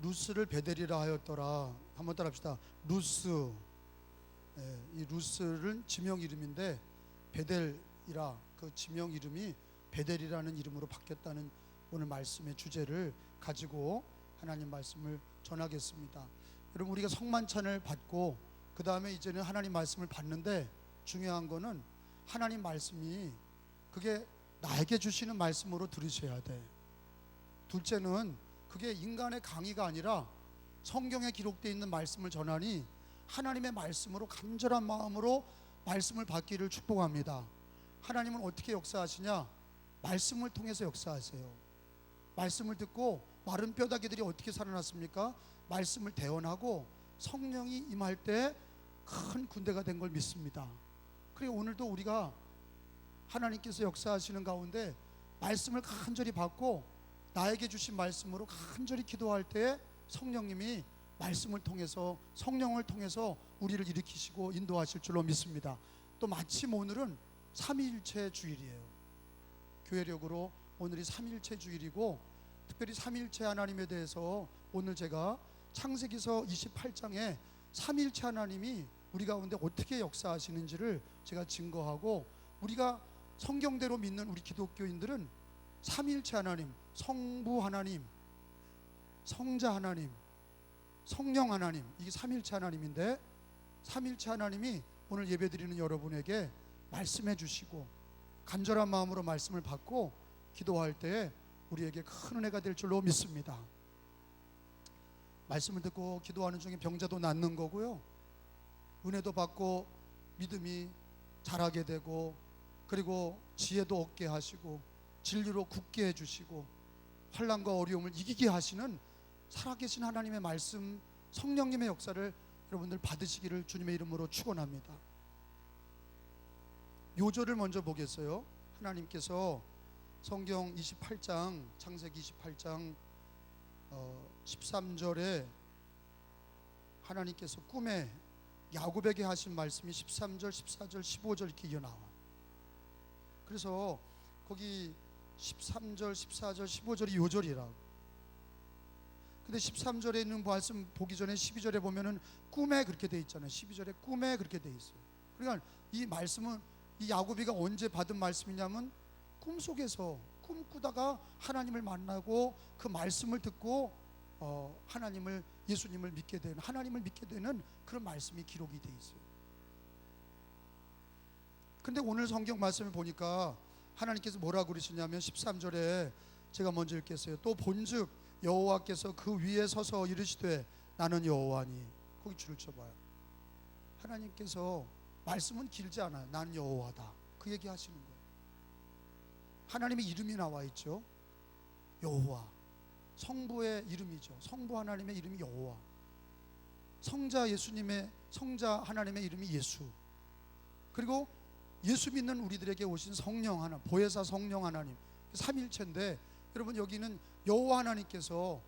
루스를 베델이라 하였더라. 한번 따라합시다. 루스. 이 루스는 지명 이름인데 베델이라, 그 지명 이름이 베델이라는 이름으로 바뀌었다는 오늘 말씀의 주제를 가지고 하나님 말씀을 전하겠습니다. 여러분, 우리가 성만찬을 받고 그 다음에 이제는 하나님 말씀을 받는데, 중요한 거는 하나님 말씀이 그게 나에게 주시는 말씀으로 들으셔야 돼. 둘째는 그게 인간의 강의가 아니라 성경에 기록되어 있는 말씀을 전하니 하나님의 말씀으로 간절한 마음으로 말씀을 받기를 축복합니다. 하나님은 어떻게 역사하시냐? 말씀을 통해서 역사하세요. 말씀을 듣고 마른 뼈다귀들이 어떻게 살아났습니까? 말씀을 대언하고 성령이 임할 때 큰 군대가 된 걸 믿습니다. 그리고 오늘도 우리가 하나님께서 역사하시는 가운데 말씀을 간절히 받고 나에게 주신 말씀으로 간절히 기도할 때 성령님이 말씀을 통해서, 성령을 통해서 우리를 일으키시고 인도하실 줄로 믿습니다. 또 마침 오늘은 삼위일체 주일이에요. 교회력으로 오늘이 삼위일체 주일이고, 특별히 삼위일체 하나님에 대해서 오늘 제가 창세기서 28장에 삼위일체 하나님이 우리 가운데 어떻게 역사하시는지를 제가 증거하고, 우리가 성경대로 믿는 우리 기독교인들은 삼위일체 하나님, 성부 하나님, 성자 하나님, 성령 하나님, 이게 삼위일체 하나님인데, 삼위일체 하나님이 오늘 예배드리는 여러분에게 말씀해 주시고 간절한 마음으로 말씀을 받고 기도할 때에 우리에게 큰 은혜가 될 줄로 믿습니다. 말씀을 듣고 기도하는 중에 병자도 낫는 거고요, 은혜도 받고 믿음이 자라게 되고, 그리고 지혜도 얻게 하시고 진리로 굳게 해주시고 환난과 어려움을 이기게 하시는 살아계신 하나님의 말씀, 성령님의 역사를 여러분들 받으시기를 주님의 이름으로 축원합니다. 요절을 먼저 보겠어요. 하나님께서 성경 28장, 창세기 28장 13절에 하나님께서 꿈에 야곱에게 하신 말씀이 13절, 14절, 15절 이렇게 이어나와. 그래서 거기 13절, 14절, 15절이 요절이라고. 근데 13절에 있는 말씀 보기 전에 12절에 보면은 꿈에 그렇게 돼 있잖아요. 12절에 꿈에 그렇게 돼 있어요. 그러니까 이 말씀은, 이 야곱이가 언제 받은 말씀이냐면 꿈속에서 꿈꾸다가 하나님을 만나고 그 말씀을 듣고 하나님을, 예수님을 믿게 되는, 하나님을 믿게 되는 그런 말씀이 기록이 돼 있어요. 근데 오늘 성경 말씀을 보니까 하나님께서 뭐라고 그러시냐면 13절에 제가 먼저 읽겠어요. 또 본즉 여호와께서 그 위에 서서 이르시되 나는 여호와니. 거기 줄을 쳐봐요. 하나님께서 말씀은 길지 않아요. 나는 여호와다, 그 얘기 하시는 거예요. 하나님의 이름이 나와 있죠. 여호와, 성부의 이름이죠. 성부 하나님의 이름이 여호와, 성자 예수님의, 성자 하나님의 이름이 예수, 그리고 예수 믿는 우리들에게 오신 성령 하나, 보혜사 성령 하나님, 삼일체인데, 여러분 여기는 여호와 하나님께서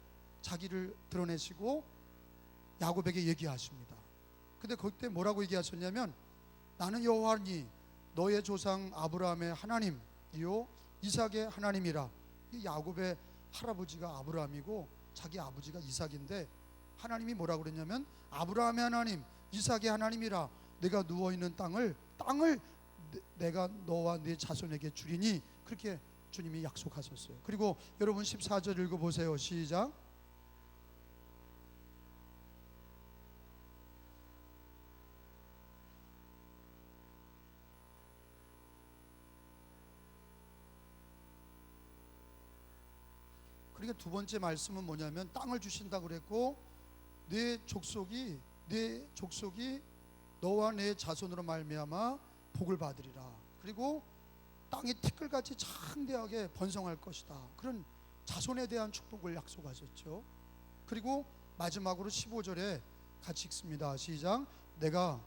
자기를 드러내시고 야곱에게 얘기하십니다. 근데 그때 뭐라고 얘기하셨냐면 나는 여호와니 너의 조상 아브라함의 하나님이요 이삭의 하나님이라. 야곱의 할아버지가 아브라함이고 자기 아버지가 이삭인데, 하나님이 뭐라고 그랬냐면 아브라함의 하나님, 이삭의 하나님이라. 내가 누워있는 땅을 내가 너와 네 자손에게 주리니. 그렇게 주님이 약속하셨어요. 그리고 여러분 14절 읽어보세요. 시작. 그러니까 두 번째 말씀은 뭐냐면 땅을 주신다고 그랬고, 내 족속이 너와 내 자손으로 말미암아 복을 받으리라. 그리고 땅이 티끌같이 창대하게 번성할 것이다. 그런 자손에 대한 축복을 약속하셨죠. 그리고 마지막으로 15절에 같이 읽습니다. 시작. 내가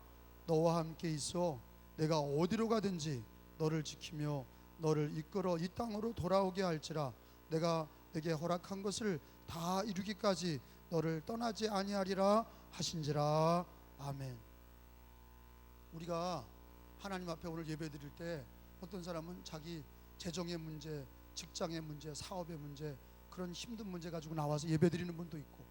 너와 함께 있어 내가 어디로 가든지 너를 지키며 너를 이끌어 이 땅으로 돌아오게 할지라. 내가 내게 허락한 것을 다 이루기까지 너를 떠나지 아니하리라 하신지라. 아멘. 우리가 하나님 앞에 오늘 예배드릴 때 어떤 사람은 자기 재정의 문제, 직장의 문제, 사업의 문제, 그런 힘든 문제 가지고 나와서 예배드리는 분도 있고,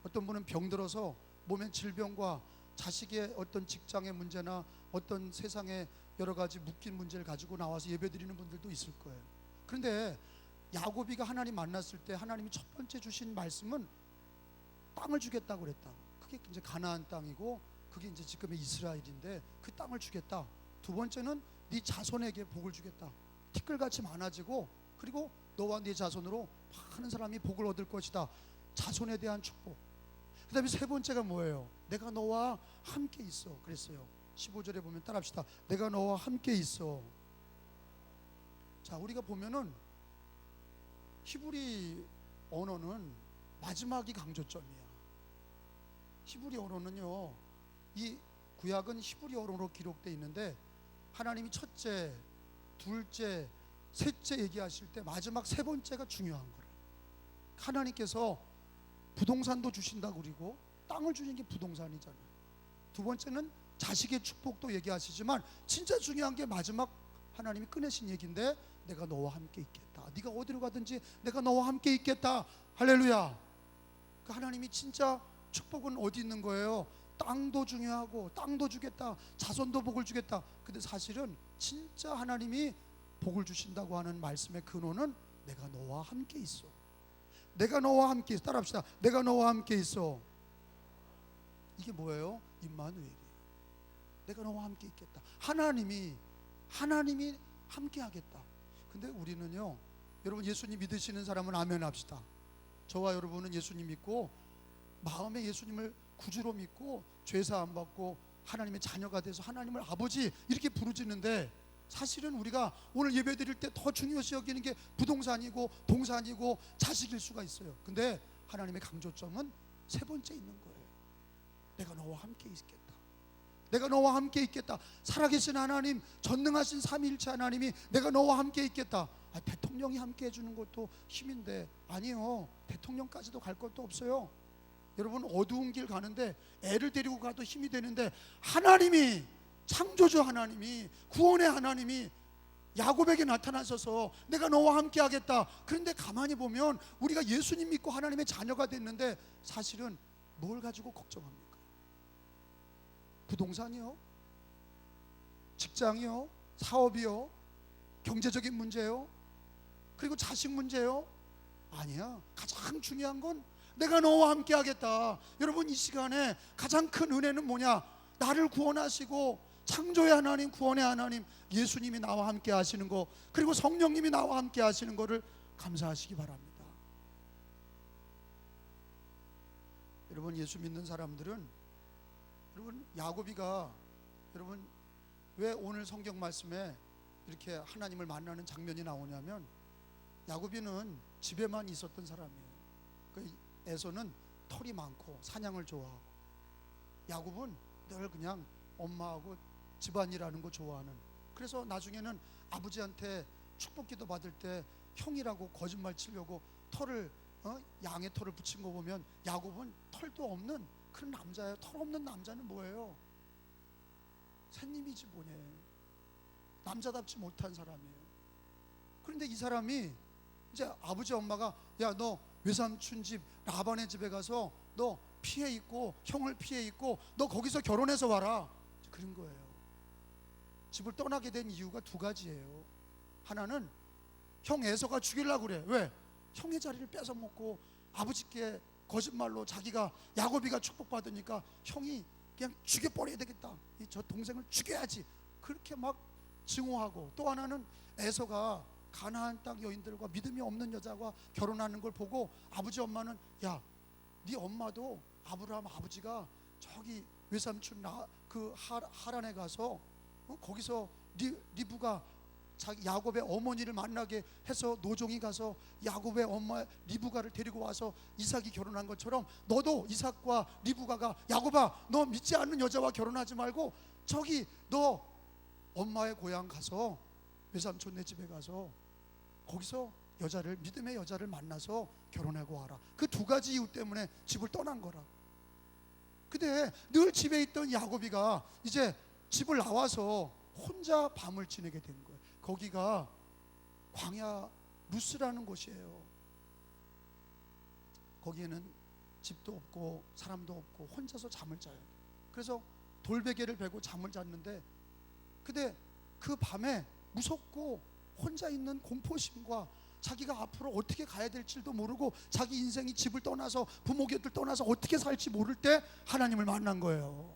어떤 분은 병들어서 몸의 질병과 자식의 어떤 직장의 문제나 어떤 세상의 여러 가지 묶인 문제를 가지고 나와서 예배드리는 분들도 있을 거예요. 그런데 야곱이가 하나님 만났을 때 하나님이 첫 번째 주신 말씀은 땅을 주겠다고 그랬다. 그게 이제 가나안 땅이고 그게 이제 지금의 이스라엘인데 그 땅을 주겠다. 두 번째는 네 자손에게 복을 주겠다. 티끌같이 많아지고 그리고 너와 네 자손으로 많은 사람이 복을 얻을 것이다. 자손에 대한 축복. 그 다음에 세 번째가 뭐예요? 내가 너와 함께 있어 그랬어요. 15절에 보면 따라합시다. 내가 너와 함께 있어. 자, 우리가 보면은 히브리 언어는 마지막이 강조점이야. 히브리 언어는요, 이 구약은 히브리 언어로 기록되어 있는데 하나님이 첫째, 둘째, 셋째 얘기하실 때 마지막 세 번째가 중요한 거라. 하나님께서 부동산도 주신다고 그리고 땅을 주신 게 부동산이잖아요. 두 번째는 자식의 축복도 얘기하시지만 진짜 중요한 게 마지막 하나님이 꺼내신 얘기인데 내가 너와 함께 있겠다. 네가 어디로 가든지 내가 너와 함께 있겠다. 할렐루야. 그 하나님이 진짜 축복은 어디 있는 거예요? 땅도 중요하고 땅도 주겠다. 자손도 복을 주겠다. 근데 사실은 진짜 하나님이 복을 주신다고 하는 말씀의 근원은 내가 너와 함께 있어. 내가 너와 함께 있어. 따라합시다. 내가 너와 함께 있어. 이게 뭐예요? 임마누엘이에요. 내가 너와 함께 있겠다. 하나님이 함께 하겠다. 근데 우리는요, 여러분 예수님 믿으시는 사람은 아멘 합시다. 저와 여러분은 예수님 믿고 마음에 예수님을 구주로 믿고 죄사함 받고 하나님의 자녀가 돼서 하나님을 아버지 이렇게 부르짖는데 사실은 우리가 오늘 예배 드릴 때 더 중요시 여기는 게 부동산이고 동산이고 자식일 수가 있어요. 근데 하나님의 강조점은 세 번째 있는 거예요. 내가 너와 함께 있겠다. 내가 너와 함께 있겠다. 살아계신 하나님, 전능하신 삼위일체 하나님이 내가 너와 함께 있겠다. 대통령이 함께 해주는 것도 힘인데 아니요, 대통령까지도 갈 것도 없어요. 여러분 어두운 길 가는데 애를 데리고 가도 힘이 되는데 하나님이, 창조주 하나님이, 구원의 하나님이 야곱에게 나타나셔서 내가 너와 함께 하겠다. 그런데 가만히 보면 우리가 예수님 믿고 하나님의 자녀가 됐는데 사실은 뭘 가지고 걱정합니까? 부동산이요? 직장이요? 사업이요? 경제적인 문제요? 그리고 자식 문제요? 아니야. 가장 중요한 건 내가 너와 함께 하겠다. 여러분 이 시간에 가장 큰 은혜는 뭐냐? 나를 구원하시고 창조의 하나님, 구원의 하나님, 예수님이 나와 함께 하시는 거, 그리고 성령님이 나와 함께 하시는 거를 감사하시기 바랍니다. 여러분 예수 믿는 사람들은, 여러분 야곱이가, 여러분 왜 오늘 성경 말씀에 이렇게 하나님을 만나는 장면이 나오냐면 야곱이는 집에만 있었던 사람이에요. 에서는 털이 많고 사냥을 좋아하고 야곱은 늘 그냥 엄마하고 집안일하는 거 좋아하는, 그래서 나중에는 아버지한테 축복기도 받을 때 형이라고 거짓말 치려고 털을 양의 털을 붙인 거 보면 야곱은 털도 없는 그런 남자예요. 털 없는 남자는 뭐예요? 샌님이지 뭐냐. 남자답지 못한 사람이에요. 그런데 이 사람이 이제 아버지 엄마가 야 너 외삼촌 집 라반의 집에 가서 너 피해 있고 형을 피해 있고 너 거기서 결혼해서 와라 그런 거예요. 집을 떠나게 된 이유가 두 가지예요. 하나는 형 에서가 죽이려고 그래. 왜? 형의 자리를 뺏어 먹고 아버지께 거짓말로 자기가 야곱이가 축복받으니까 형이 그냥 죽여버려야 되겠다. 저 동생을 죽여야지. 그렇게 막 증오하고, 또 하나는 에서가 가나안 땅 여인들과 믿음이 없는 여자와 결혼하는 걸 보고 아버지 엄마는 야, 네 엄마도 아브라함 아버지가 저기 외삼촌 그 하란에 가서 거기서 리브가 자기 야곱의 어머니를 만나게 해서 노종이 가서 야곱의 엄마 리브가를 데리고 와서 이삭이 결혼한 것처럼 너도 이삭과 리브가가 야곱아 너 믿지 않는 여자와 결혼하지 말고 저기 너 엄마의 고향 가서 외삼촌네 집에 가서 거기서 여자를, 믿음의 여자를 만나서 결혼하고 와라. 그 두 가지 이유 때문에 집을 떠난 거라. 근데 늘 집에 있던 야곱이가 이제 집을 나와서 혼자 밤을 지내게 된 거예요. 거기가 광야 루스라는 곳이에요. 거기에는 집도 없고 사람도 없고 혼자서 잠을 자요. 그래서 돌베개를 베고 잠을 잤는데, 근데 그 밤에 무섭고 혼자 있는 공포심과 자기가 앞으로 어떻게 가야 될지도 모르고 자기 인생이 집을 떠나서 부모 곁을 떠나서 어떻게 살지 모를 때 하나님을 만난 거예요.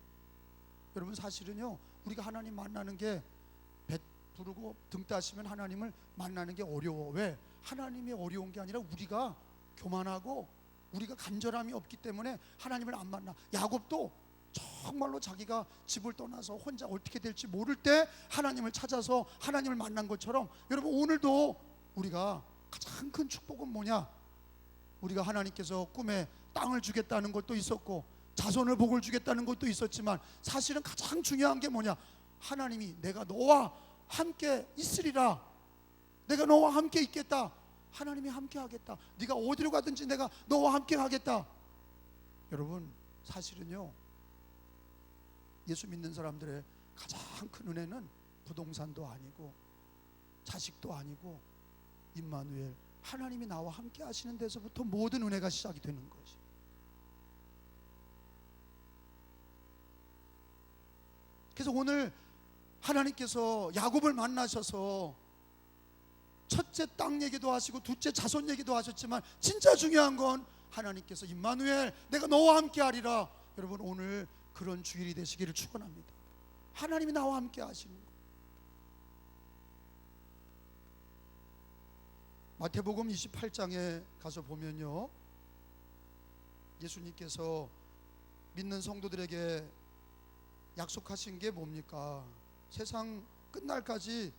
여러분, 사실은요, 우리가 하나님 만나는 게 배 부르고 등 따시면 하나님을 만나는 게 어려워. 왜? 하나님이 어려운 게 아니라 우리가 교만하고 우리가 간절함이 없기 때문에 하나님을 안 만나. 야곱도 정말로 자기가 집을 떠나서 혼자 어떻게 될지 모를 때 하나님을 찾아서 하나님을 만난 것처럼, 여러분, 오늘도 우리가 가장 큰 축복은 뭐냐? 우리가 하나님께서 꿈에 땅을 주겠다는 것도 있었고 자손을 복을 주겠다는 것도 있었지만, 사실은 가장 중요한 게 뭐냐? 하나님이 내가 너와 함께 있으리라, 내가 너와 함께 있겠다, 하나님이 함께 하겠다, 네가 어디로 가든지 내가 너와 함께 하겠다. 여러분, 사실은요, 예수 믿는 사람들의 가장 큰 은혜는 부동산도 아니고 자식도 아니고 임마누엘, 하나님이 나와 함께 하시는 데서부터 모든 은혜가 시작이 되는 것이. 그래서 오늘 하나님께서 야곱을 만나셔서 첫째 땅 얘기도 하시고 둘째 자손 얘기도 하셨지만, 진짜 중요한 건 하나님께서 임마누엘, 내가 너와 함께 하리라. 여러분, 오늘 그런 주일이 되시기를 축원합니다. 하나님이 나와 함께 하시는 거. 마태복음 28장에 가서 보면요, 예수님께서 믿는 성도들에게 약속하신 게 뭡니까? 세상 끝날까지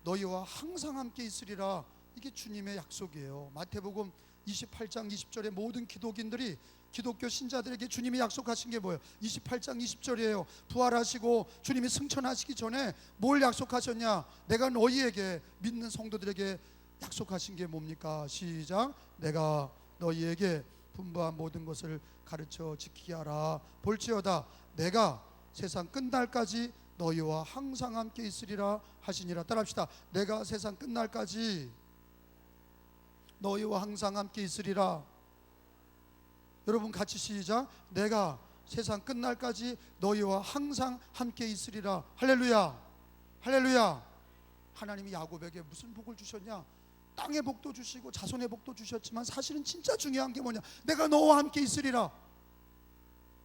너희와 항상 함께 있으리라. 이게 주님의 약속이에요. 마태복음 28장 20절에 모든 기독인들이, 기독교 신자들에게 주님이 약속하신 게 뭐예요? 28장 20절이에요. 부활하시고 주님이 승천하시기 전에 뭘 약속하셨냐? 내가 너희에게, 믿는 성도들에게 약속하신 게 뭡니까? 시작. 내가 너희에게 분부한 모든 것을 가르쳐 지키게 하라. 볼지어다 내가 세상 끝날까지 너희와 항상 함께 있으리라 하시니라. 따라합시다. 내가 세상 끝날까지 너희와 항상 함께 있으리라. 여러분 같이 시작. 내가 세상 끝날까지 너희와 항상 함께 있으리라. 할렐루야, 할렐루야. 하나님이 야곱에게 무슨 복을 주셨냐? 땅의 복도 주시고 자손의 복도 주셨지만, 사실은 진짜 중요한 게 뭐냐? 내가 너와 함께 있으리라.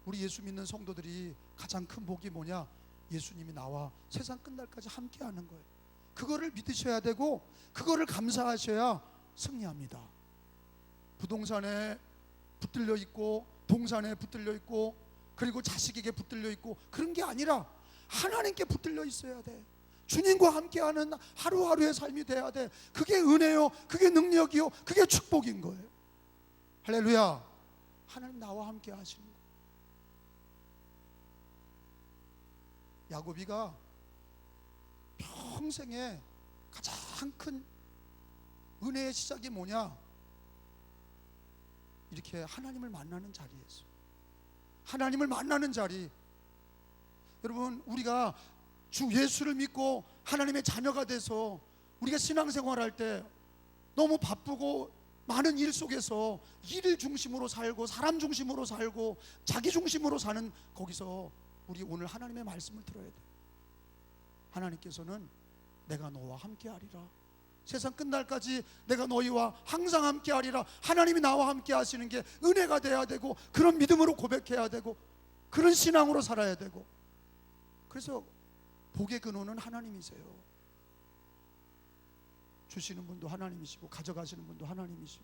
우리 예수 믿는 성도들이 가장 큰 복이 뭐냐? 예수님이 나와 세상 끝날까지 함께 하는 거예요. 그거를 믿으셔야 되고 그거를 감사하셔야 승리합니다. 부동산에 붙들려 있고 동산에 붙들려 있고 그리고 자식에게 붙들려 있고 그런 게 아니라 하나님께 붙들려 있어야 돼. 주님과 함께하는 하루하루의 삶이 돼야 돼. 그게 은혜요, 그게 능력이요, 그게 축복인 거예요. 할렐루야. 하나님 나와 함께 하시는 거예요. 야곱이가 평생에 가장 큰 은혜의 시작이 뭐냐? 이렇게 하나님을 만나는 자리였어요. 하나님을 만나는 자리. 여러분, 우리가 주 예수를 믿고 하나님의 자녀가 돼서 우리가 신앙생활할 때 너무 바쁘고 많은 일 속에서 일 중심으로 살고 사람 중심으로 살고 자기 중심으로 사는 거기서 우리 오늘 하나님의 말씀을 들어야 돼. 하나님께서는 내가 너와 함께 하리라. 세상 끝날까지 내가 너희와 항상 함께 하리라. 하나님이 나와 함께 하시는 게 은혜가 돼야 되고, 그런 믿음으로 고백해야 되고, 그런 신앙으로 살아야 되고. 그래서 복의 근원은 하나님이세요. 주시는 분도 하나님이시고 가져가시는 분도 하나님이시고,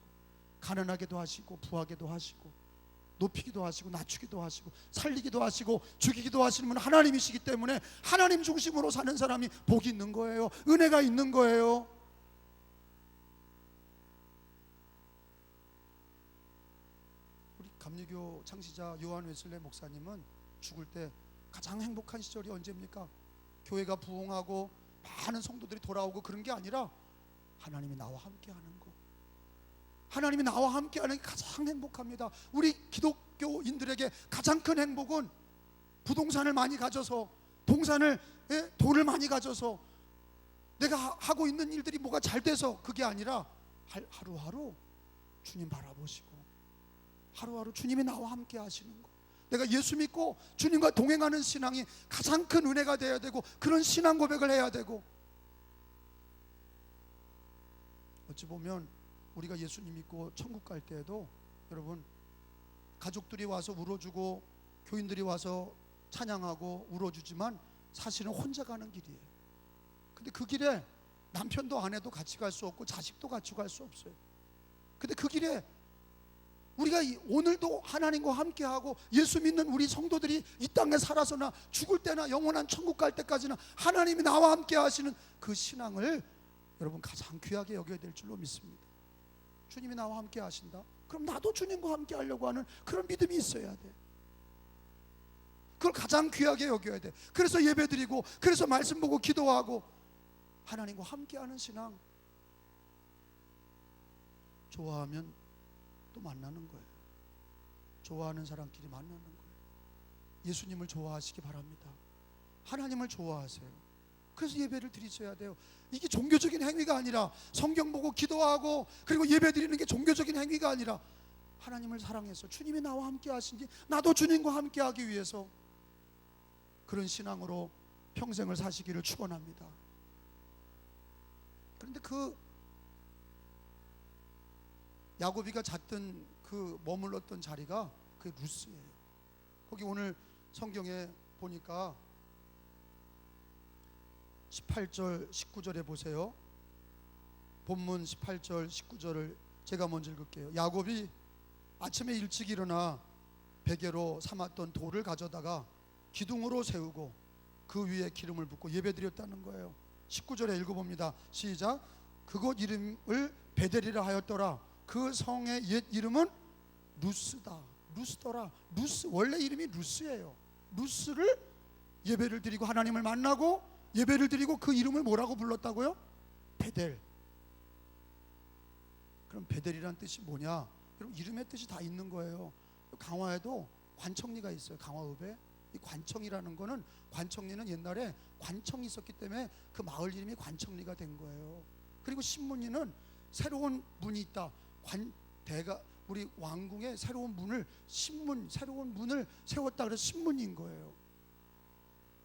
가난하게도 하시고 부하게도 하시고 높이기도 하시고 낮추기도 하시고 살리기도 하시고 죽이기도 하시는 분은 하나님이시기 때문에 하나님 중심으로 사는 사람이 복이 있는 거예요. 은혜가 있는 거예요. 우리 감리교 창시자 요한 웨슬레 목사님은 죽을 때 가장 행복한 시절이 언제입니까? 교회가 부흥하고 많은 성도들이 돌아오고 그런 게 아니라 하나님이 나와 함께 하는 거. 하나님이 나와 함께 하는 게 가장 행복합니다. 우리 기독교인들에게 가장 큰 행복은 부동산을 많이 가져서 돈을 많이 가져서 내가 하고 있는 일들이 뭐가 잘 돼서 그게 아니라 하루하루 주님 바라보시고 하루하루 주님이 나와 함께 하시는 거, 내가 예수 믿고 주님과 동행하는 신앙이 가장 큰 은혜가 되어야 되고, 그런 신앙 고백을 해야 되고. 어찌 보면 우리가 예수님 믿고 천국 갈 때에도 여러분, 가족들이 와서 울어주고 교인들이 와서 찬양하고 울어주지만 사실은 혼자 가는 길이에요. 근데 그 길에 남편도 아내도 같이 갈 수 없고 자식도 같이 갈 수 없어요. 근데 그 길에 우리가 오늘도 하나님과 함께하고 예수 믿는 우리 성도들이 이 땅에 살아서나 죽을 때나 영원한 천국 갈 때까지는 하나님이 나와 함께 하시는 그 신앙을 여러분 가장 귀하게 여겨야 될 줄로 믿습니다. 주님이 나와 함께 하신다? 그럼 나도 주님과 함께 하려고 하는 그런 믿음이 있어야 돼. 그걸 가장 귀하게 여겨야 돼. 그래서 예배드리고, 그래서 말씀 보고 기도하고, 하나님과 함께하는 신앙. 좋아하면 또 만나는 거예요. 좋아하는 사람끼리 만나는 거예요. 예수님을 좋아하시기 바랍니다. 하나님을 좋아하세요. 그래서 예배를 드리셔야 돼요. 이게 종교적인 행위가 아니라, 성경 보고 기도하고 그리고 예배 드리는 게 종교적인 행위가 아니라, 하나님을 사랑해서 주님이 나와 함께 하신지 나도 주님과 함께 하기 위해서 그런 신앙으로 평생을 사시기를 축원합니다. 그런데 그 야곱이가 잤던 그 머물렀던 자리가 그 루스예요. 거기 오늘 성경에 보니까 18절 19절에 보세요. 본문 18절 19절을 제가 먼저 읽을게요. 야곱이 아침에 일찍 일어나 베개로 삼았던 돌을 가져다가 기둥으로 세우고 그 위에 기름을 붓고 예배드렸다는 거예요. 19절에 읽어봅니다. 시작. 그곳 이름을 베델이라 하였더라. 그 성의 옛 이름은 루스다. 루스더라. 루스, 원래 이름이 루스예요. 루스를 예배를 드리고 하나님을 만나고 예배를 드리고 그 이름을 뭐라고 불렀다고요? 베델. 그럼 베델이란 뜻이 뭐냐? 여러분, 이름의 뜻이 다 있는 거예요. 강화에도 관청리가 있어요. 강화읍에. 이 관청이라는 거는, 관청리는 옛날에 관청이 있었기 때문에 그 마을 이름이 관청리가 된 거예요. 그리고 신문리는 새로운 문이 있다. 우리 왕궁에 새로운 문을, 새로운 문을 세웠다. 그래서 신문인 거예요.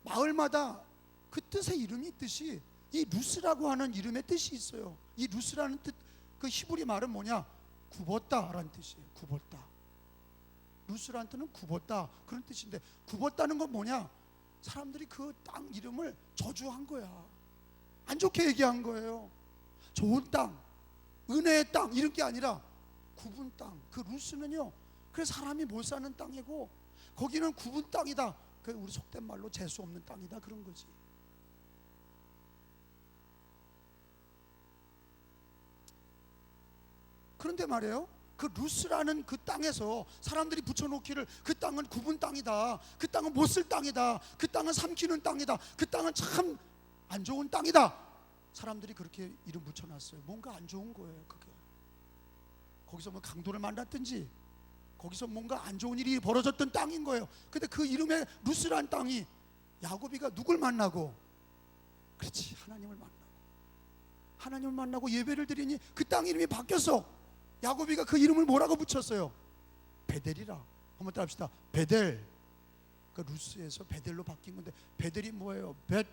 마을마다 그 뜻의 이름이 있듯이 이 루스라고 하는 이름의 뜻이 있어요. 이 루스라는 뜻, 그 히브리 말은 뭐냐? 굽었다라는 뜻이에요. 굽었다. 루스라는 뜻은 굽었다, 그런 뜻인데, 굽었다는 건 뭐냐? 사람들이 그 땅 이름을 저주한 거야. 안 좋게 얘기한 거예요. 좋은 땅, 은혜의 땅, 이런 게 아니라 굽은 땅. 그 루스는요, 그래서 사람이 못 사는 땅이고, 거기는 굽은 땅이다. 그 우리 속된 말로 재수 없는 땅이다, 그런 거지. 그런데 말이에요, 그 루스라는 그 땅에서 사람들이 붙여놓기를 그 땅은 굽은 땅이다, 그 땅은 못 쓸 땅이다, 그 땅은 삼키는 땅이다, 그 땅은 참 안 좋은 땅이다, 사람들이 그렇게 이름 붙여놨어요. 뭔가 안 좋은 거예요. 그게 거기서 뭐 강도를 만났든지 거기서 뭔가 안 좋은 일이 벌어졌던 땅인 거예요. 근데 그 이름의 루스라는 땅이, 야곱이가 누굴 만나고? 그렇지, 하나님을 만나고 예배를 드리니 그 땅 이름이 바뀌었어. 야곱이가 그 이름을 뭐라고 붙였어요? 베델이라. 한번 따라합시다. 베델. 그 루스에서 베델로 바뀐 건데, 베델이 뭐예요? 벳,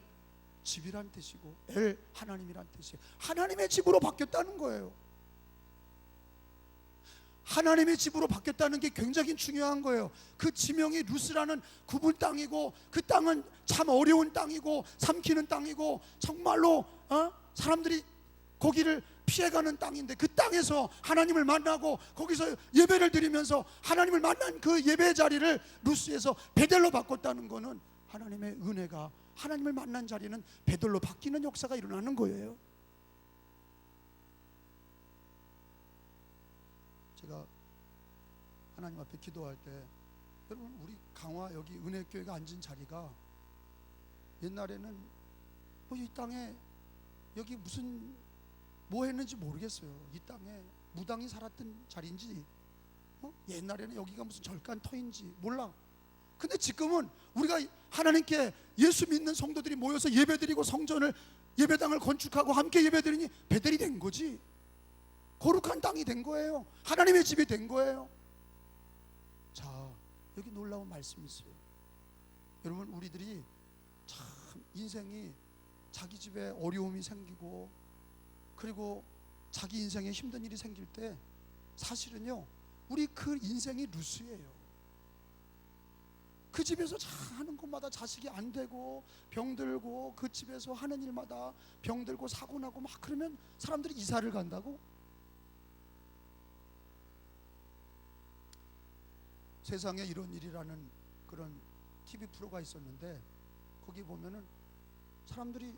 집이란 뜻이고, 엘, 하나님이란 뜻이에요. 하나님의 집으로 바뀌었다는 거예요. 하나님의 집으로 바뀌었다는 게 굉장히 중요한 거예요. 그 지명이 루스라는 굽은 땅이고, 그 땅은 참 어려운 땅이고 삼키는 땅이고, 정말로 사람들이 거기를 피해가는 땅인데, 그 땅에서 하나님을 만나고 거기서 예배를 드리면서 하나님을 만난 그 예배 자리를 루스에서 베델로 바꿨다는 거는, 하나님의 은혜가, 하나님을 만난 자리는 베델로 바뀌는 역사가 일어나는 거예요. 제가 하나님 앞에 기도할 때, 여러분, 우리 강화 여기 은혜교회가 앉은 자리가 옛날에는 이 땅에 여기 무슨 뭐 했는지 모르겠어요. 이 땅에 무당이 살았던 자리인지, 옛날에는 여기가 무슨 절간터인지 몰라. 근데 지금은 우리가 하나님께 예수 믿는 성도들이 모여서 예배드리고 성전을, 예배당을 건축하고 함께 예배드리니 베델이 된 거지. 거룩한 땅이 된 거예요. 하나님의 집이 된 거예요. 여기 놀라운 말씀이 있어요. 여러분, 우리들이 참 인생이 자기 집에 어려움이 생기고 그리고 자기 인생에 힘든 일이 생길 때 사실은요, 우리 그 인생이 루스예요. 그 집에서 하는 것마다 자식이 안 되고 병들고, 그 집에서 하는 일마다 병들고 사고 나고 막 그러면 사람들이 이사를 간다고? 세상에 이런 일이라는 그런 TV 프로가 있었는데, 거기 보면은 사람들이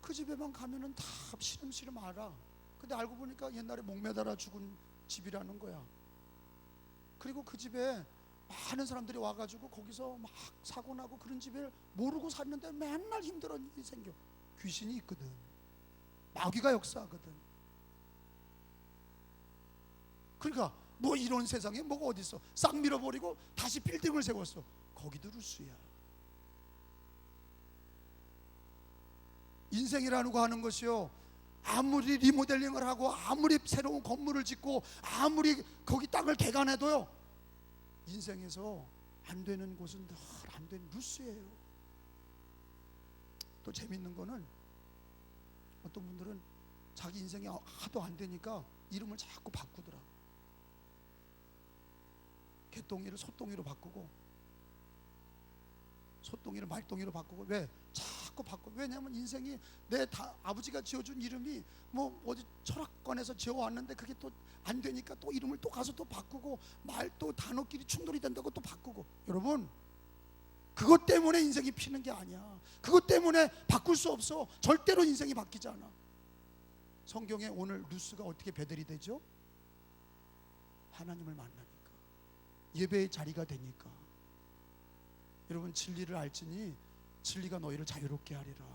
그 집에만 가면은 다 시름시름 알아. 근데 알고 보니까 옛날에 목매달아 죽은 집이라는 거야. 그리고 그 집에 많은 사람들이 와가지고 거기서 막 사고 나고 그런 집을 모르고 샀는데 맨날 힘들은 일이 생겨. 귀신이 있거든. 마귀가 역사하거든. 그러니까 뭐 이런 세상에 뭐가 어디 있어. 싹 밀어버리고 다시 빌딩을 세웠어. 거기도 루스야. 인생이라는 거 하는 것이요, 아무리 리모델링을 하고 아무리 새로운 건물을 짓고 아무리 거기 땅을 개간해도요, 인생에서 안 되는 곳은 늘 안 되는 루스예요. 또 재밌는 거는 어떤 분들은 자기 인생이 하도 안 되니까 이름을 자꾸 바꾸더라. 개똥이를 소똥이로 바꾸고, 소똥이를 말똥이로 바꾸고. 왜? 자꾸 바꿔. 왜냐하면 인생이 아버지가 지어준 이름이 뭐 어디 철학관에서 지어왔는데 그게 또 안 되니까 또 이름을 또 가서 또 바꾸고, 말 또 단어끼리 충돌이 된다고 또 바꾸고. 여러분, 그것 때문에 인생이 피는 게 아니야. 그것 때문에 바꿀 수 없어. 절대로 인생이 바뀌지 않아. 성경에 오늘 루스가 어떻게 배달이 되죠? 하나님을 만나니까, 예배의 자리가 되니까. 여러분, 진리를 알지니 진리가 너희를 자유롭게 하리라.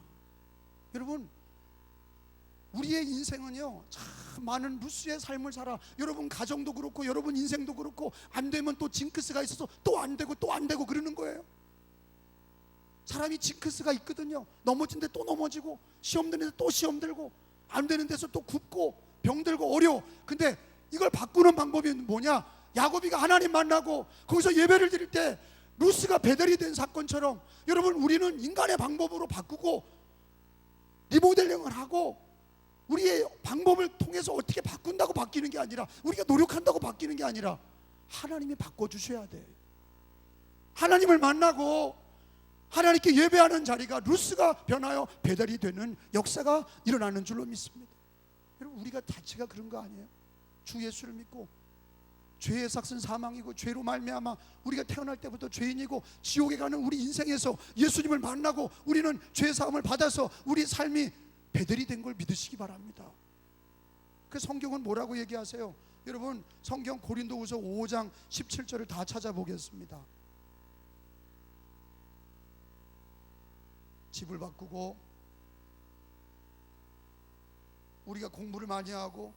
여러분, 우리의 인생은요, 참 많은 루스의 삶을 살아. 여러분 가정도 그렇고 여러분 인생도 그렇고, 안 되면 또 징크스가 있어서 또 안 되고 또 안 되고 그러는 거예요. 사람이 징크스가 있거든요. 넘어진 데 또 넘어지고, 시험 드는 데 또 시험 들고, 안 되는 데서 또 굽고 병들고 어려워. 근데 이걸 바꾸는 방법이 뭐냐? 야곱이가 하나님 만나고 거기서 예배를 드릴 때 루스가 배달이 된 사건처럼, 여러분, 우리는 인간의 방법으로 바꾸고 리모델링을 하고 우리의 방법을 통해서 어떻게 바꾼다고 바뀌는 게 아니라, 우리가 노력한다고 바뀌는 게 아니라 하나님이 바꿔주셔야 돼. 하나님을 만나고 하나님께 예배하는 자리가 루스가 변하여 배달이 되는 역사가 일어나는 줄로 믿습니다. 여러분, 우리가 자체가 그런 거 아니에요? 주 예수를 믿고 죄의 삭은 사망이고 죄로 말미암아 우리가 태어날 때부터 죄인이고 지옥에 가는 우리 인생에서 예수님을 만나고 우리는 죄 사함을 받아서 우리 삶이 배달이 된 걸 믿으시기 바랍니다. 그 성경은 뭐라고 얘기하세요? 여러분, 성경 고린도후서 5장 17절을 다 찾아보겠습니다. 집을 바꾸고 우리가 공부를 많이 하고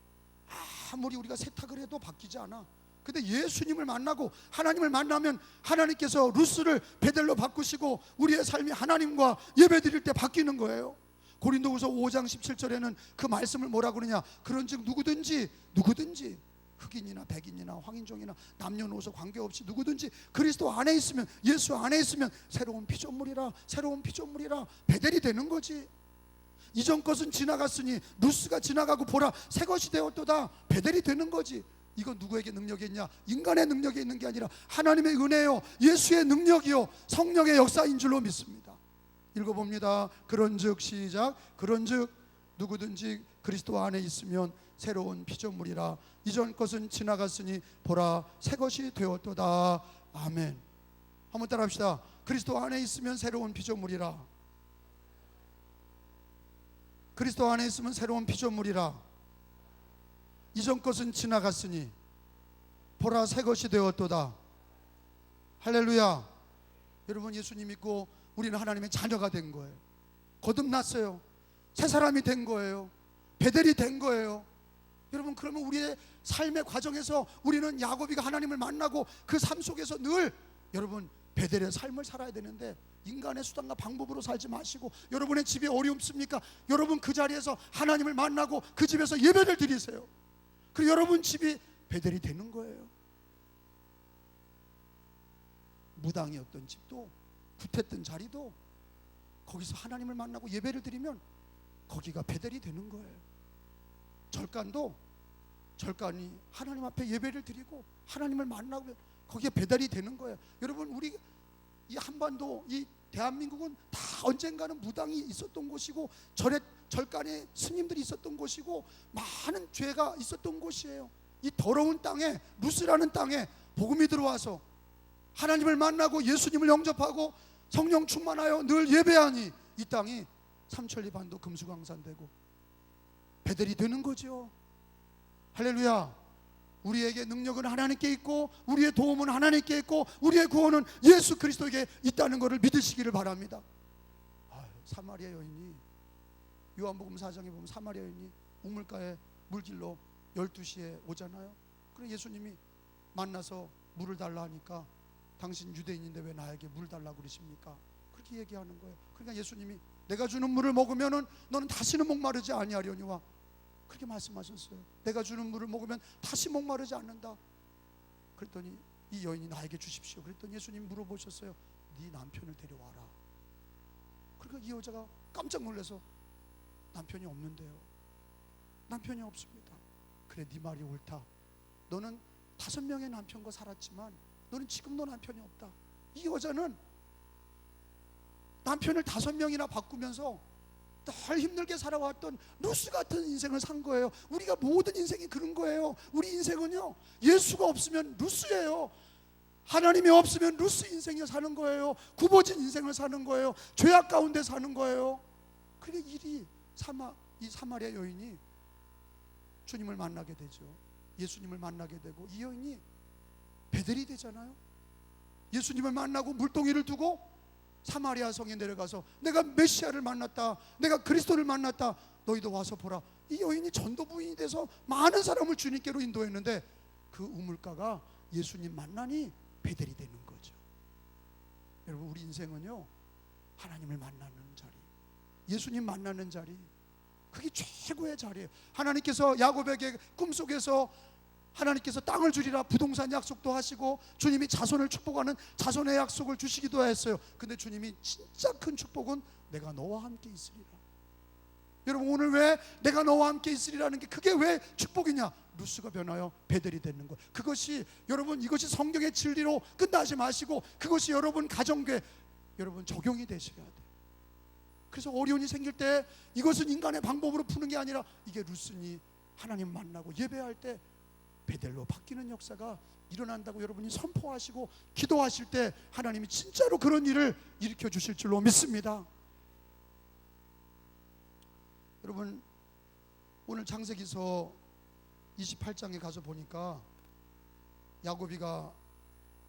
아무리 우리가 세탁을 해도 바뀌지 않아. 근데 예수님을 만나고 하나님을 만나면 하나님께서 루스를 베델로 바꾸시고 우리의 삶이 하나님과 예배드릴 때 바뀌는 거예요. 고린도후서 5장 17절에는 그 말씀을 뭐라고 그러냐? 그런즉 누구든지 흑인이나 백인이나 황인종이나 남녀노소 관계없이 누구든지 그리스도 안에 있으면, 예수 안에 있으면 새로운 피조물이라 베델이 되는 거지. 이전 것은 지나갔으니 루스가 지나가고 보라 새 것이 되었도다. 베델이 되는 거지. 이건 누구에게 능력이 있냐? 인간의 능력이 있는 게 아니라 하나님의 은혜요, 예수의 능력이요, 성령의 역사인 줄로 믿습니다. 읽어봅니다. 그런즉 시작. 그런즉 누구든지 그리스도 안에 있으면 새로운 피조물이라. 이전 것은 지나갔으니 보라 새 것이 되었도다. 아멘. 한번 따라합시다. 그리스도 안에 있으면 새로운 피조물이라. 그리스도 안에 있으면 새로운 피조물이라. 이전 것은 지나갔으니 보라 새 것이 되었도다. 할렐루야. 여러분, 예수님 믿고 우리는 하나님의 자녀가 된 거예요. 거듭났어요. 새 사람이 된 거예요. 베델이 된 거예요. 여러분, 그러면 우리의 삶의 과정에서 우리는 야곱이가 하나님을 만나고 그 삶 속에서 늘 여러분 베델의 삶을 살아야 되는데, 인간의 수단과 방법으로 살지 마시고, 여러분의 집이 어렵습니까? 여러분 그 자리에서 하나님을 만나고 그 집에서 예배를 드리세요. 그리고 여러분 집이 베델이 되는 거예요. 무당이었던 집도, 굿했던 자리도 거기서 하나님을 만나고 예배를 드리면 거기가 베델이 되는 거예요. 절간이 하나님 앞에 예배를 드리고 하나님을 만나고 거기에 배달이 되는 거예요. 여러분, 우리 이 한반도, 이 대한민국은 다 언젠가는 무당이 있었던 곳이고 절간에 스님들이 있었던 곳이고 많은 죄가 있었던 곳이에요. 이 더러운 땅에, 루스라는 땅에 복음이 들어와서 하나님을 만나고 예수님을 영접하고 성령 충만하여 늘 예배하니 이 땅이 삼천리 반도 금수강산되고 베델이 되는 거죠. 할렐루야. 우리에게 능력은 하나님께 있고 우리의 도움은 하나님께 있고 우리의 구원은 예수 그리스도에게 있다는 것을 믿으시기를 바랍니다. 사마리아 여인이, 요한복음 4장에 보면 사마리아 여인이 우물가에 물길로 12시에 오잖아요. 그럼 예수님이 만나서 물을 달라 하니까 당신 유대인인데 왜 나에게 물 달라고 그러십니까? 그렇게 얘기하는 거예요. 그러니까 예수님이 내가 주는 물을 먹으면은 너는 다시는 목마르지 아니하려니와 그렇게 말씀하셨어요. 내가 주는 물을 먹으면 다시 목마르지 않는다. 그랬더니 이 여인이 나에게 주십시오. 그랬더니 예수님이 물어보셨어요. 네 남편을 데려와라. 그러니까 이 여자가 깜짝 놀라서 남편이 없는데요. 남편이 없습니다. 그래, 네 말이 옳다. 너는 5명의 남편과 살았지만 너는 지금도 남편이 없다. 이 여자는 남편을 5명이나 바꾸면서 늘 힘들게 살아왔던 루스 같은 인생을 산 거예요. 우리가 모든 인생이 그런 거예요. 우리 인생은요, 예수가 없으면 루스예요. 하나님이 없으면 루스 인생을 사는 거예요. 굽어진 인생을 사는 거예요. 죄악 가운데 사는 거예요. 그러니까 이 사마리아 여인이 주님을 만나게 되죠. 예수님을 만나게 되고 이 여인이 베델이 되잖아요. 예수님을 만나고 물동이를 두고 사마리아 성에 내려가서 내가 메시아를 만났다, 내가 그리스도를 만났다, 너희도 와서 보라. 이 여인이 전도부인이 돼서 많은 사람을 주님께로 인도했는데 그 우물가가 예수님 만나니 베델이 되는 거죠. 여러분, 우리 인생은요, 하나님을 만나는 자리, 예수님 만나는 자리, 그게 최고의 자리예요. 하나님께서 야곱에게 꿈속에서 하나님께서 땅을 주리라 부동산 약속도 하시고 주님이 자손을 축복하는 자손의 약속을 주시기도 했어요. 근데 주님이 진짜 큰 축복은 내가 너와 함께 있으리라. 여러분, 오늘 왜 내가 너와 함께 있으리라는 게 그게 왜 축복이냐? 루스가 변하여 베델이 되는 것. 그것이 여러분, 이것이 성경의 진리로 끝나지 마시고 그것이 여러분 가정교회 여러분 적용이 되셔야 돼요. 그래서 어려움이 생길 때 이것은 인간의 방법으로 푸는 게 아니라 이게 루스니 하나님 만나고 예배할 때 베델로 바뀌는 역사가 일어난다고 여러분이 선포하시고 기도하실 때 하나님이 진짜로 그런 일을 일으켜 주실 줄로 믿습니다. 여러분, 오늘 창세기서 28장에 가서 보니까 야곱이가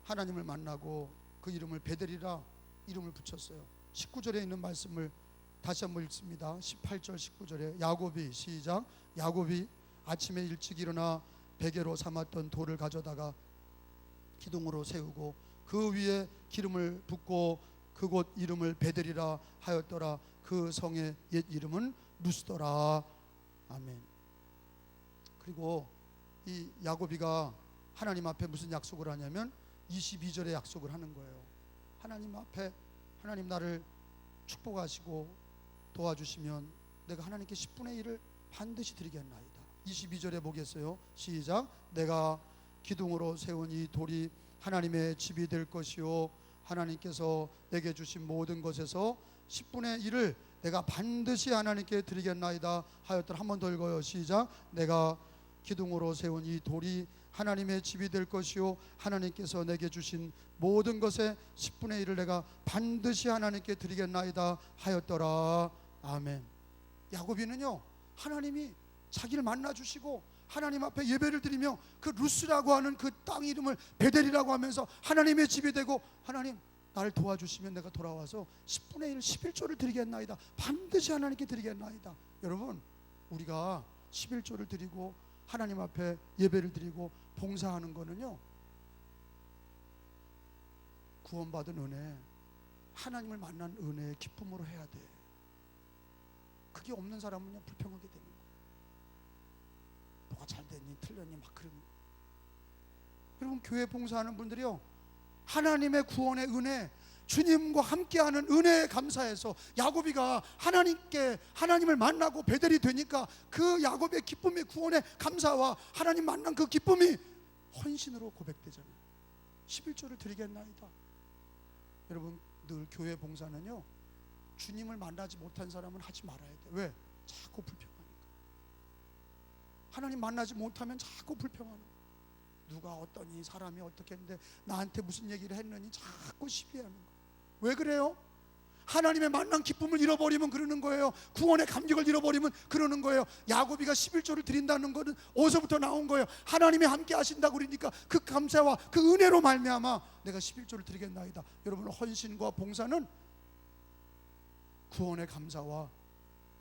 하나님을 만나고 그 이름을 베델이라 이름을 붙였어요. 19절에 있는 말씀을 다시 한번 읽습니다. 18절 19절에 야곱이, 시작. 야곱이 아침에 일찍 일어나 베개로 삼았던 돌을 가져다가 기둥으로 세우고 그 위에 기름을 붓고 그곳 이름을 베델이라 하였더라. 그 성의 옛 이름은 루스더라. 아멘. 그리고 이 야곱이가 하나님 앞에 무슨 약속을 하냐면 22절에 약속을 하는 거예요. 하나님 앞에, 하나님 나를 축복하시고 도와주시면 내가 하나님께 10분의 1을 반드시 드리겠나이다. 22절에 보겠어요. 시작. 내가 기둥으로 세운 이 돌이 하나님의 집이 될 것이요 하나님께서 내게 주신 모든 것에서 10분의 1을 내가 반드시 하나님께 드리겠나이다 하였더라. 한 번 더 읽어요. 시작. 내가 기둥으로 세운 이 돌이 하나님의 집이 될 것이요 하나님께서 내게 주신 모든 것의 10분의 1을 내가 반드시 하나님께 드리겠나이다 하였더라. 아멘. 야곱이는요, 하나님이 자기를 만나주시고 하나님 앞에 예배를 드리며 그 루스라고 하는 그 땅 이름을 베델이라고 하면서 하나님의 집이 되고 하나님 나를 도와주시면 내가 돌아와서 10분의 1, 11조를 드리겠나이다. 반드시 하나님께 드리겠나이다. 여러분, 우리가 11조를 드리고 하나님 앞에 예배를 드리고 봉사하는 거는요, 구원받은 은혜, 하나님을 만난 은혜의 기쁨으로 해야 돼. 그게 없는 사람은요, 불평하게 되는 거예요. 뭐가 잘 됐니 틀렸니 막 그러는. 여러분, 교회 봉사하는 분들이요, 하나님의 구원의 은혜, 주님과 함께하는 은혜에 감사해서 야곱이가 하나님을 만나고 베델이 되니까 그 야곱의 기쁨의 구원의 감사와 하나님 만난 그 기쁨이 헌신으로 고백되잖아요. 11조를 드리겠나이다. 여러분, 늘 교회 봉사는요, 주님을 만나지 못한 사람은 하지 말아야 돼. 왜? 자꾸 불평하니까. 하나님 만나지 못하면 자꾸 불평하는 거예요. 누가 어떠니, 사람이 어떻게 했는데 나한테 무슨 얘기를 했느니 자꾸 시비하는 거예요. 왜 그래요? 하나님의 만난 기쁨을 잃어버리면 그러는 거예요. 구원의 감격을 잃어버리면 그러는 거예요. 야곱이가 11조를 드린다는 것은 어디서부터 나온 거예요? 하나님이 함께 하신다고 그러니까 그 감사와 그 은혜로 말미암아 내가 11조를 드리겠나이다. 여러분, 헌신과 봉사는 구원의 감사와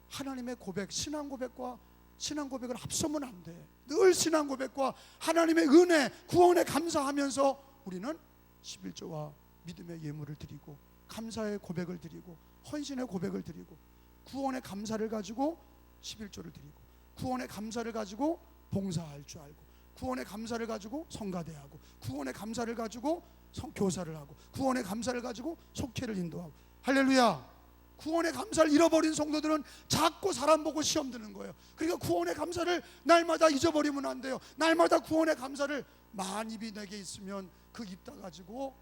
하나님의 고백, 신앙 고백을 앞서면 안 돼. 늘 신앙 고백과 하나님의 은혜, 구원에 감사하면서 우리는 11조와 믿음의 예물을 드리고 감사의 고백을 드리고 헌신의 고백을 드리고 구원의 감사를 가지고 11조를 드리고 구원의 감사를 가지고 봉사할 줄 알고 구원의 감사를 가지고 성가대하고 구원의 감사를 가지고 교사를 하고 구원의 감사를 가지고 속회를 인도하고. 할렐루야. 구원의 감사를 잃어버린 성도들은 자꾸 사람 보고 시험 드는 거예요. 그러니까 구원의 감사를 날마다 잊어버리면 안 돼요. 날마다 구원의 감사를, 만입이 내게 있으면 그 입 다 가지고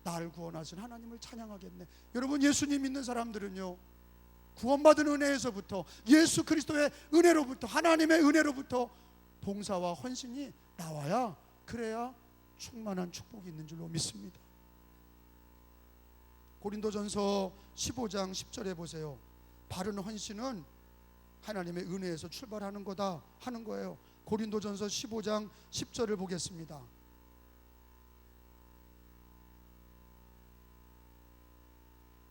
나를 구원하신 하나님을 찬양하겠네. 여러분, 예수님 믿는 사람들은요, 구원받은 은혜에서부터, 예수 그리스도의 은혜로부터, 하나님의 은혜로부터 봉사와 헌신이 나와야, 그래야 충만한 축복이 있는 줄로 믿습니다. 고린도전서 15장 10절에 보세요. 바른 헌신은 하나님의 은혜에서 출발하는 거다 하는 거예요. 고린도전서 15장 10절을 보겠습니다.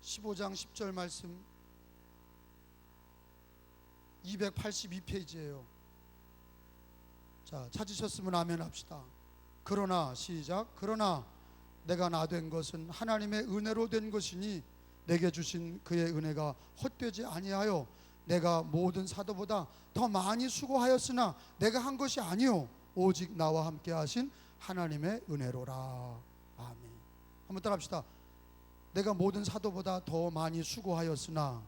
(15장 10절) 말씀 282페이지예요. 자, 찾으셨으면 아멘 합시다. 그러나, 시작. 그러나 내가 나 된 것은 하나님의 은혜로 된 것이니 내게 주신 그의 은혜가 헛되지 아니하여 내가 모든 사도보다 더 많이 수고하였으나 내가 한 것이 아니요 오직 나와 함께 하신 하나님의 은혜로라. 아멘. 한번 따라합시다. 내가 모든 사도보다 더 많이 수고하였으나,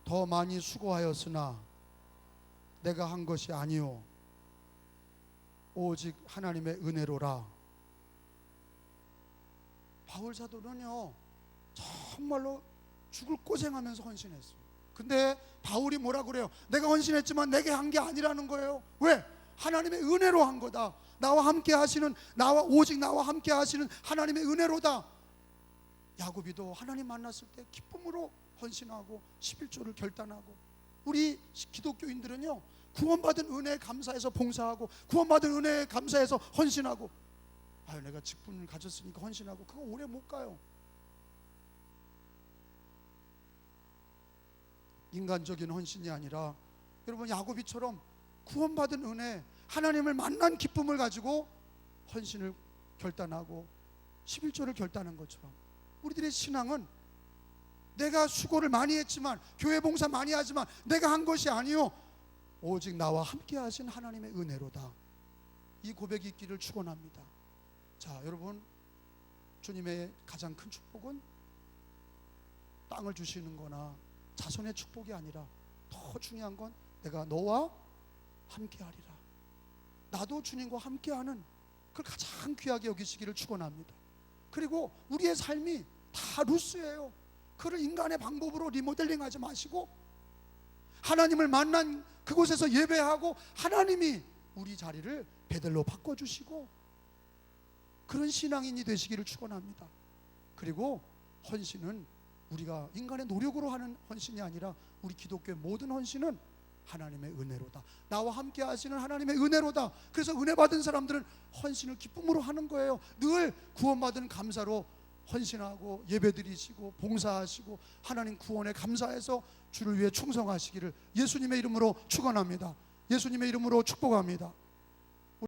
더 많이 수고하였으나 내가 한 것이 아니요 오직 하나님의 은혜로라. 바울 사도는요, 정말로 죽을 고생하면서 헌신했어요. 근데 바울이 뭐라 그래요? 내가 헌신했지만 내게 한 게 아니라는 거예요. 왜? 하나님의 은혜로 한 거다. 오직 나와 함께 하시는 하나님의 은혜로다. 야곱이도 하나님 만났을 때 기쁨으로 헌신하고 11조를 결단하고, 우리 기독교인들은요, 구원받은 은혜에 감사해서 봉사하고 구원받은 은혜에 감사해서 헌신하고, 내가 직분을 가졌으니까 헌신하고, 그거 오래 못 가요. 인간적인 헌신이 아니라, 여러분, 야곱이처럼 구원받은 은혜, 하나님을 만난 기쁨을 가지고 헌신을 결단하고 11조를 결단한 것처럼 우리들의 신앙은 내가 수고를 많이 했지만, 교회 봉사 많이 하지만 내가 한 것이 아니요 오직 나와 함께 하신 하나님의 은혜로다. 이 고백이 있기를 축원합니다. 자, 여러분, 주님의 가장 큰 축복은 땅을 주시는 거나 자손의 축복이 아니라, 더 중요한 건 내가 너와 함께 하리라. 나도 주님과 함께하는, 그걸 가장 귀하게 여기시기를 축원합니다. 그리고 우리의 삶이 다 루스예요. 그를 인간의 방법으로 리모델링하지 마시고 하나님을 만난 그곳에서 예배하고 하나님이 우리 자리를 베델로 바꿔주시고, 그런 신앙인이 되시기를 축원합니다. 그리고 헌신은 우리가 인간의 노력으로 하는 헌신이 아니라, 우리 기독교의 모든 헌신은 하나님의 은혜로다. 나와 함께 하시는 하나님의 은혜로다. 그래서 은혜 받은 사람들은 헌신을 기쁨으로 하는 거예요. 늘 구원받은 감사로 헌신하고 예배드리시고 봉사하시고 하나님 구원에 감사해서 주를 위해 충성하시기를 예수님의 이름으로 축원합니다. 예수님의 이름으로 축복합니다.